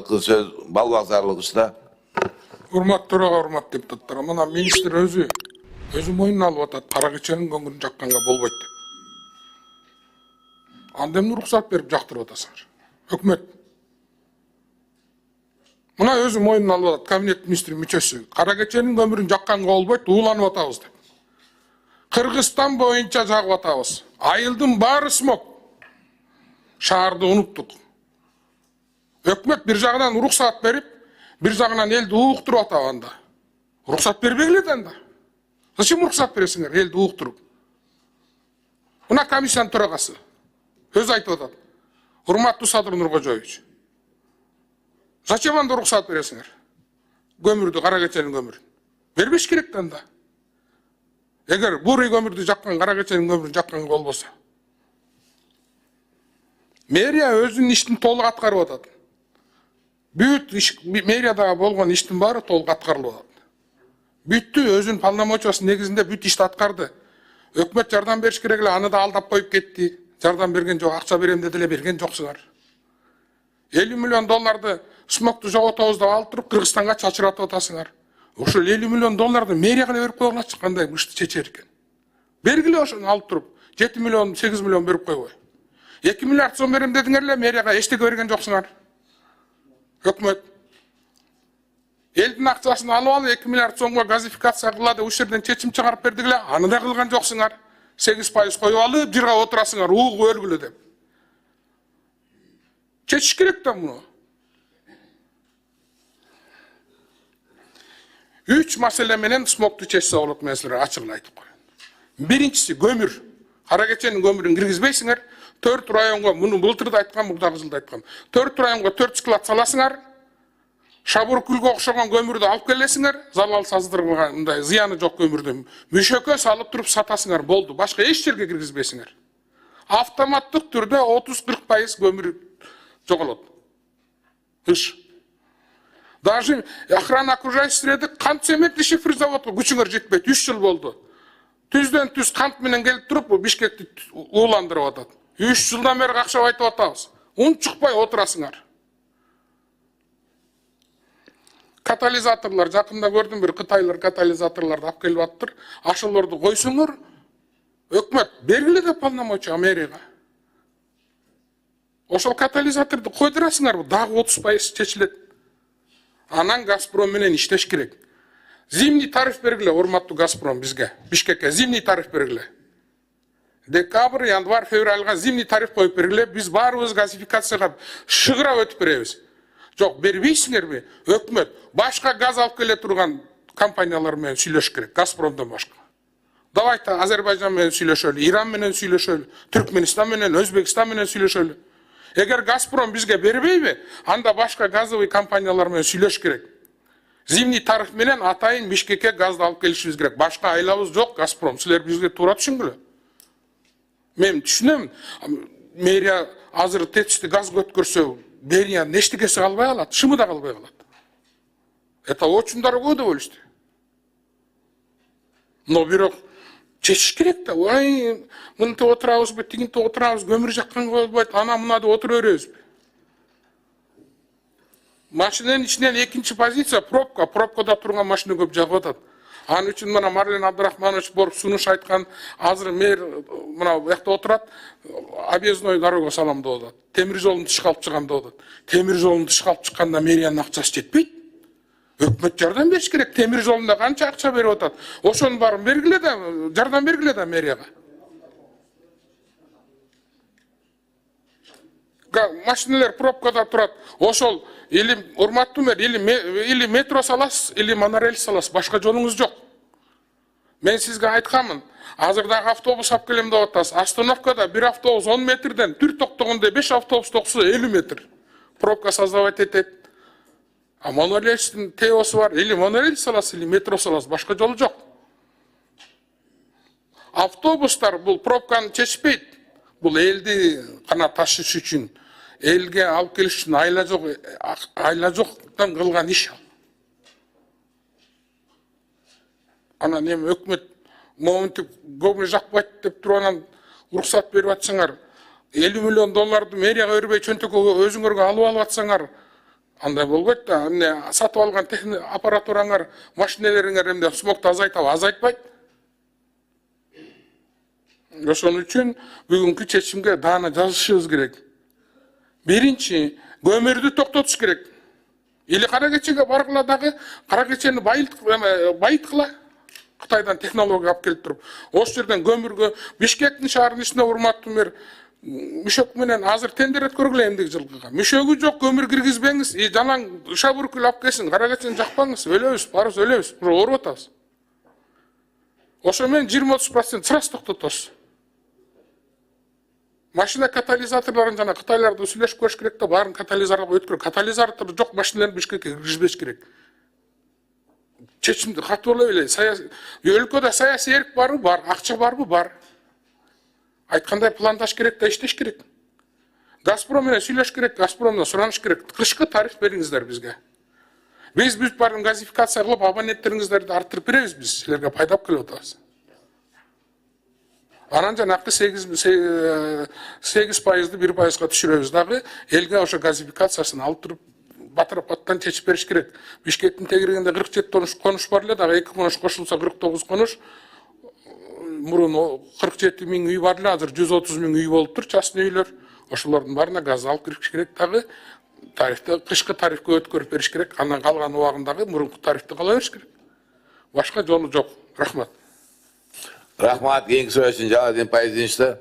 Söz bal bazarlık işte. Урматтуу төрага, урматтуу депутаттар, мына министр өзү мойнуна алып атат, кара кеченин көмүрүн жакканга болбойт деп. Анда эмне уруксат берип жактырып атасыңар? Өкмөт. Мына өзү мойнуна алып атат, кабинет министри мүчөсү. Кара кеченин көмүрүн жакканга болбойт, ууланып атабыз деп. Кыргызстан боюнча жагып атабыз. Айылдын баары смог. Шаарды уnuттук. Өкмөт бир жагынан уруксат берип, bir жагынан элди ууктуруп атат анда. Уруксат бербегиле да анда. Зачем уруксат бересиңер элди ууктуруп? Мына комиссиянын төрагасы өзү айтып атат. Урматтуу Садыр Нуркожоевич. Зачем анда уруксат бересиңер? Көмүрдү, кара кеченин көмүрүн. Бербеш керек да анда. Эгер бурый көмүрдү жаккан, кара кеченин көмүрүн жакканга болбосо. Мэрия өзүнүн ишин толук аткарып атат. Бүт мэриядагы болгон иштин баары толук аткарылып атат. Бүттү өзүнүн полномочиясынын негизинде бүт ишти аткарды. Өкмөт жардам бериш керек эле, аны да алдап коюп кетти. Жардам берген жок, акча берем деди эле, берген жоксуңар. 50 миллион долларды смогту жоготобуз деп алып туруп Кыргызстанга чачыратып атасыңар. Ошол 50 миллион долларды мэрияга эле берип койгулачы, кандай ишти чечер экен. Бергиле ошону алып туруп 7 миллион, 8 миллион берип койбой. 2 миллиард сом берем дедиңер эле, мэрияга эчтеке берген жоксуңар. Өкмөт. Элдин акчасын алып 2 миллиард сомго газификация кылады, ушул жерден чечим чыгарып бердик эле, аны да кылган жоксуңар. 8% коюп алып, жырга отурасыңар, уугуп өлгүлө деп. Чечиш керек да муну. 3 маселе менен смогту чечсе болот, мен силерге ачыгын айтып коеюн. Биринчиси көмүр. Кара кеченин көмүрүн киргизбейсиңер. 4 районго, муну былтыр да айткам, мурдагы жылда айткам. 4 районго 4 склад саласыңар. Шабуркүлгө окшогон көмүрдү алып келесиңер, залалсыздырган мындай зыяны жок көмүрдү мөшөккө салып туруп сатасыңар, болду. Башка эч жерге киргизбейсиңер. Автоматтык түрдө 30-40% көмүр жоголот. Ыш. Даже охрана окружающей среды кант цементный шифр заводго күчүңөр жетпейт, 3 жыл болду. Түздөн түз кант менен келип туруп, Бишкекти ууландырып атат. 3 жылдан бери какшап айтып атабыз. Унчукпай отурасыңар. Катализаторлар, жакында көрдүм, бир кытайлар катализаторларды алып келип аттыр. Ашыларды койсоңор, өкмөт бергиле деп полномочия мэрияга. Ошол катализаторду койдурасыңар, дагы 30% чечилет. Анан Газпром менен иштеш керек. Зимний тариф бергиле, урматтуу Газпром бизге, Бишкекке зимний тариф бергиле. Декабрь, январь, февралга зимний тариф коюп бергиле, биз баарыбыз газификацияга шыгыра өтүп беребиз. Жок, бербейсиңерби? Өкмөт башка газ алып келе турган компаниялар менен сүйлөш керек, Газпромдон башка. Давайте Азербайжан менен сүйлөшөлү, Иран менен сүйлөшөлү, Түркмөнстан менен, Өзбекстан менен сүйлөшөлү. Эгер Газпром бизге бербейби, анда башка газовый компаниялар менен сүйлөш керек. Зимний тариф менен атайын Бишкекке газды алып келишибиз керек. Башка айлабыз жок, Газпром. Силер бизге туура түшүнгүлө. Мен түшүнөм, мэрия азыр тетишти газ көткөрсө, мэриянын эчтекеси калбай калат, шымы да калбай калат. Это очень дорогой удовольствие. Но бирок чечиш керек да. Ой, мынтип отурабызбы, тигинтип отурабыз, көмүр жакканга болбойт, ана мына деп отура беребизби? Машинанын ичинен экинчи позиция пробка. Пробкада турган машина көп жагып атат. Анын үчүн мына Марлен Абдрахманович боруп сунуш айткан, азыр мэр мына бuyakta отурат, объездной дорога салам деп атат. Темир жолун тышка алып чыгам деп атат. Темир жолун тышка алып чыкканда мэриянын акчасы жетпейт. Өкмөт жардам бериш керек. Темир жолунда канча акча берип атат. Ошонун баарын бергиле да, жардам бергиле да мэрияга. Машиналар пробкада турат. Ошол или урматтуу мэр, или метро саласыз, или монорель саласыз, башка жолуңуз жок. Мен сизге айтканмын, азыр дагы автобус алып келем деп атасыз. Остановкада бир автобус 10 метрден, түр токтогондо 5 автобус токсо 50 метр. Пробка создавать этет. А монорельдин теосу бар, или монорель саласыз, или метро саласыз, башка жолу жок. Автобустар бул пробканы чечпейт. Бул элди гана ташыш үчүн, элге алып келиш үчүн айла жоктон кылган иш ал. Анан эми өкмөт моментип көмүр жакпайт деп туруп анан уруксат берип атсаңар, 50 миллион долларды мэрияга бербей чөнтөккө өзүңөргө алып атсаңар, Андай болбойт да, эмне сатып алган аппаратураңар, машинелериңер эмне смогду азайтабы, азайтпайт. Ошон үчүн бүгүнкү чечимге даана жазышыбыз керек. Биринчи, көмүрдү токтотуш керек. Или кара кечеге баргыла дагы, кара кечени байыткыла. Кытайдан технология алып келип туруп. Ошол жерден көмүргө Бишкектин шаарынын ичинде урматтуу мэр мүшөк менен азыр тендер өткөргүлө эмдиги жылкыга. Мүшөгү жок көмүр киргизбеңиз, жалаң шабуркул алып келсин, кара кечени жакпаңыз, өлөбүз, барыбыз өлөбүз, ооруп атабыз. Ошо менен 20-30% сразу токтотобуз. Машина катализаторларын жана Кытайларды сүйлөшүп көрүш керек да, баарын катализаторго өткөрүп, катализатор жок машиналарды Бишкекке киргизбеш керек. Чечимди катуу эле өлкөдө саясий эрк барбы? Бар. Акча барбы? Бар. Айткандай пландаш керек да, иштеш керек. Газпром менен сүйлөш керек, Газпромдон сураныш керек. Кышкы тариф бериңиздер бизге. Биз бүт баарын газификация кылып, абоненттериңиздерди арттырып беребиз, биз силерге пайда алып келип атабыз. Анан жанакы 8%, 1%га түшүрөбүз дагы, элге ошо газификациясын алып туруп батырапаттан чечип бериш керек. Бишкектин тегерегинде 47 конуш бар эле, дагы 2 конуш кошулса 49 конуш. Мурун 47 миң үй бар эле, азыр 130 миң үй болуп тур, частный үйлөр. Ошолордун баарына газ алып кириш керек дагы. Тарифти кышкы тарифке өткөрүп бериш керек. Андан калган убагындагы мурунку тарифти кала бериш керек. Башка жолу жок. Рахмат. Рахмат, кийинки сөзүн Жалалдин Пайызинчи.